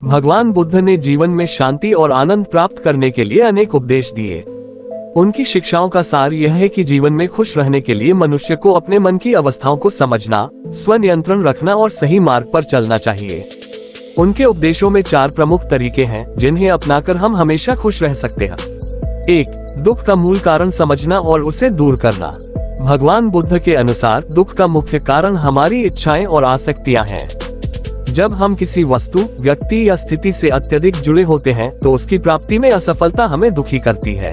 भगवान बुद्ध ने जीवन में शांति और आनंद प्राप्त करने के लिए अनेक उपदेश दिए। उनकी शिक्षाओं का सार यह है कि जीवन में खुश रहने के लिए मनुष्य को अपने मन की अवस्थाओं को समझना, स्वनियंत्रण रखना और सही मार्ग पर चलना चाहिए। उनके उपदेशों में 4 प्रमुख तरीके हैं जिन्हें अपनाकर हम हमेशा खुश रह सकते हैं। 1. दुख का मूल कारण समझना और उसे दूर करना। भगवान बुद्ध के अनुसार दुख का मुख्य कारण हमारी इच्छाएं और आसक्तियां हैं। जब हम किसी वस्तु, व्यक्ति या स्थिति से अत्यधिक जुड़े होते हैं तो उसकी प्राप्ति में असफलता हमें दुखी करती है।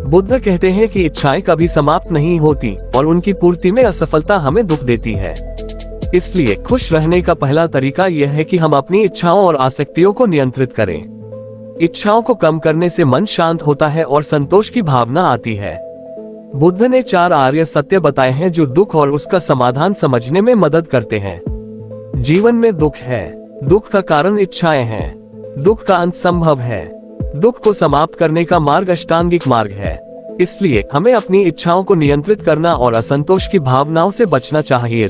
बुद्ध कहते हैं कि इच्छाएं कभी समाप्त नहीं होती और उनकी पूर्ति में असफलता हमें दुख देती है। इसलिए खुश रहने का पहला तरीका यह है कि हम अपनी इच्छाओं और आसक्तियों को नियंत्रित करें। इच्छाओं को कम करने से मन शांत होता है और संतोष की भावना आती है। बुद्ध ने 4 आर्य सत्य बताए हैं जो दुख और उसका समाधान समझने में मदद करते हैं। जीवन में दुख है, दुख का कारण इच्छाएं हैं, दुख का अंत संभव है। दुख को समाप्त करने का मार्ग अष्टांगिक मार्ग है। इसलिए हमें अपनी इच्छाओं को नियंत्रित करना और असंतोष की भावनाओं से बचना चाहिए।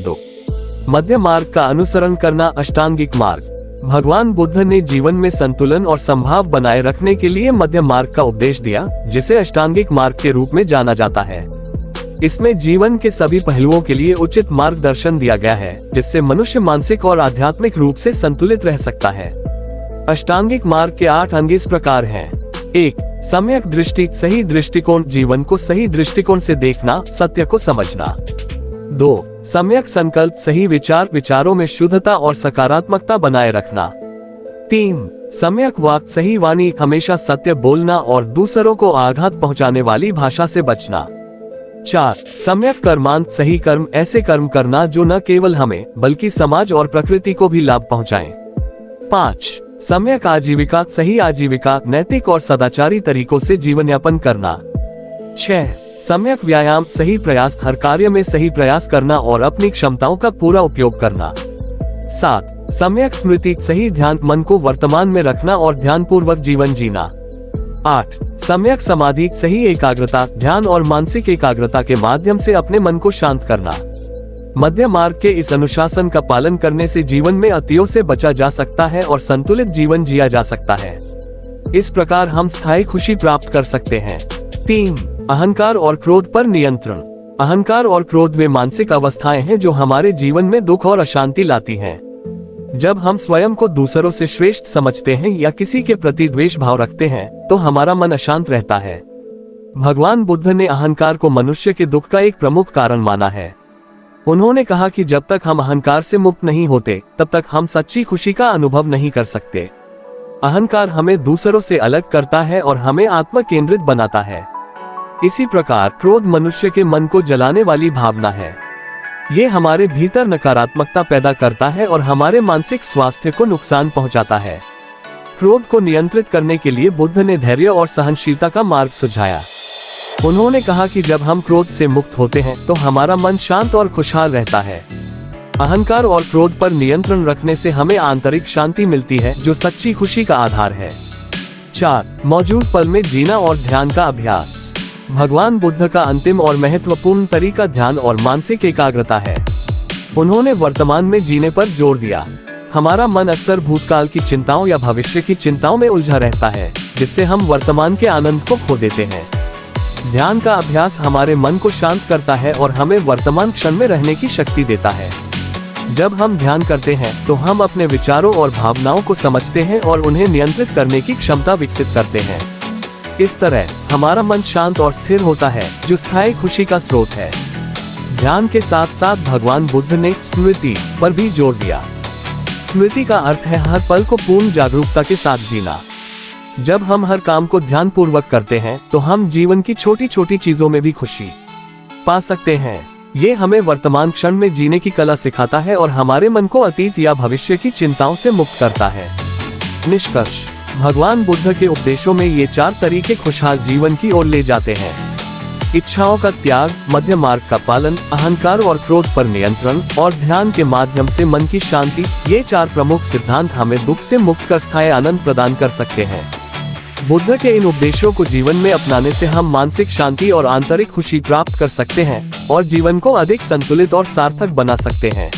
मध्य मार्ग का अनुसरण करना अष्टांगिक मार्ग। भगवान बुद्ध ने जीवन में संतुलन और संभाव बनाए रखने के लिए मध्य मार्ग का उपदेश दिया, जिसे अष्टांगिक मार्ग के रूप में जाना जाता है। इसमें जीवन के सभी पहलुओं के लिए उचित मार्गदर्शन दिया गया है, जिससे मनुष्य मानसिक और आध्यात्मिक रूप से संतुलित रह सकता है। अष्टांगिक मार्ग के 8 अंग इस प्रकार हैं। 1. सम्यक दृष्टि, सही दृष्टिकोण, जीवन को सही दृष्टिकोण से देखना, सत्य को समझना। 2. सम्यक संकल्प, सही विचार, विचारों में शुद्धता और सकारात्मकता बनाए रखना। 3. सम्यक वाक, सही वाणी, हमेशा सत्य बोलना और दूसरों को आघात पहुंचाने वाली भाषा से बचना। 4. सम्यक कर्मांत, सही कर्म, ऐसे कर्म करना जो न केवल हमें बल्कि समाज और प्रकृति को भी लाभ पहुंचाएं। 5. सम्यक आजीविका, सही आजीविका, नैतिक और सदाचारी तरीकों से जीवन यापन करना। 6. सम्यक व्यायाम, सही प्रयास, हर कार्य में सही प्रयास करना और अपनी क्षमताओं का पूरा उपयोग करना। 7. सम्यक स्मृति, सही ध्यान, मन को वर्तमान में रखना और ध्यानपूर्वक जीवन जीना। 8. सम्यक समाधि, सही एकाग्रता, ध्यान और मानसिक एकाग्रता के माध्यम से अपने मन को शांत करना। मध्य मार्ग के इस अनुशासन का पालन करने से जीवन में अतियों से बचा जा सकता है और संतुलित जीवन जिया जा सकता है। इस प्रकार हम स्थायी खुशी प्राप्त कर सकते हैं। 3. अहंकार और क्रोध पर नियंत्रण। अहंकार और क्रोध वे मानसिक अवस्थाएं हैं जो हमारे जीवन में दुख और अशांति लाती हैं। जब हम स्वयं को दूसरों से श्रेष्ठ समझते हैं या किसी के प्रति द्वेष भाव रखते हैं तो हमारा मन अशांत रहता है। भगवान बुद्ध ने अहंकार को मनुष्य के दुख का एक प्रमुख कारण माना है। उन्होंने कहा कि जब तक हम अहंकार से मुक्त नहीं होते तब तक हम सच्ची खुशी का अनुभव नहीं कर सकते। अहंकार हमें दूसरों से अलग करता है और हमें आत्म केंद्रित बनाता है। इसी प्रकार क्रोध मनुष्य के मन को जलाने वाली भावना है। ये हमारे भीतर नकारात्मकता पैदा करता है और हमारे मानसिक स्वास्थ्य को नुकसान पहुंचाता है। क्रोध को नियंत्रित करने के लिए बुद्ध ने धैर्य और सहनशीलता का मार्ग सुझाया। उन्होंने कहा कि जब हम क्रोध से मुक्त होते हैं तो हमारा मन शांत और खुशहाल रहता है। अहंकार और क्रोध पर नियंत्रण रखने से हमें आंतरिक शांति मिलती है, जो सच्ची खुशी का आधार है। 4. मौजूद पल में जीना और ध्यान का अभ्यास। भगवान बुद्ध का अंतिम और महत्वपूर्ण तरीका ध्यान और मानसिक एकाग्रता है। उन्होंने वर्तमान में जीने पर जोर दिया। हमारा मन अक्सर भूतकाल की चिंताओं या भविष्य की चिंताओं में उलझा रहता है, जिससे हम वर्तमान के आनंद को खो देते हैं। ध्यान का अभ्यास हमारे मन को शांत करता है और हमें वर्तमान क्षण में रहने की शक्ति देता है। जब हम ध्यान करते हैं तो हम अपने विचारों और भावनाओं को समझते हैं और उन्हें नियंत्रित करने की क्षमता विकसित करते हैं। इस तरह हमारा मन शांत और स्थिर होता है, जो स्थायी खुशी का स्रोत है। ध्यान के साथ साथ भगवान बुद्ध ने स्मृति पर भी जोर दिया। स्मृति का अर्थ है हर पल को पूर्ण जागरूकता के साथ जीना। जब हम हर काम को ध्यान पूर्वक करते हैं तो हम जीवन की छोटी छोटी चीजों में भी खुशी पा सकते हैं। ये हमें वर्तमान क्षण में जीने की कला सिखाता है और हमारे मन को अतीत या भविष्य की चिंताओं से मुक्त करता है। निष्कर्ष, भगवान बुद्ध के उपदेशों में ये 4 तरीके खुशहाल जीवन की ओर ले जाते हैं। इच्छाओं का त्याग, मध्य मार्ग का पालन, अहंकार और क्रोध पर नियंत्रण और ध्यान के माध्यम से मन की शांति। ये 4 प्रमुख सिद्धांत हमें दुख से मुक्त कर स्थायी आनंद प्रदान कर सकते हैं। बुद्ध के इन उपदेशों को जीवन में अपनाने से हम मानसिक शांति और आंतरिक खुशी प्राप्त कर सकते हैं और जीवन को अधिक संतुलित और सार्थक बना सकते हैं।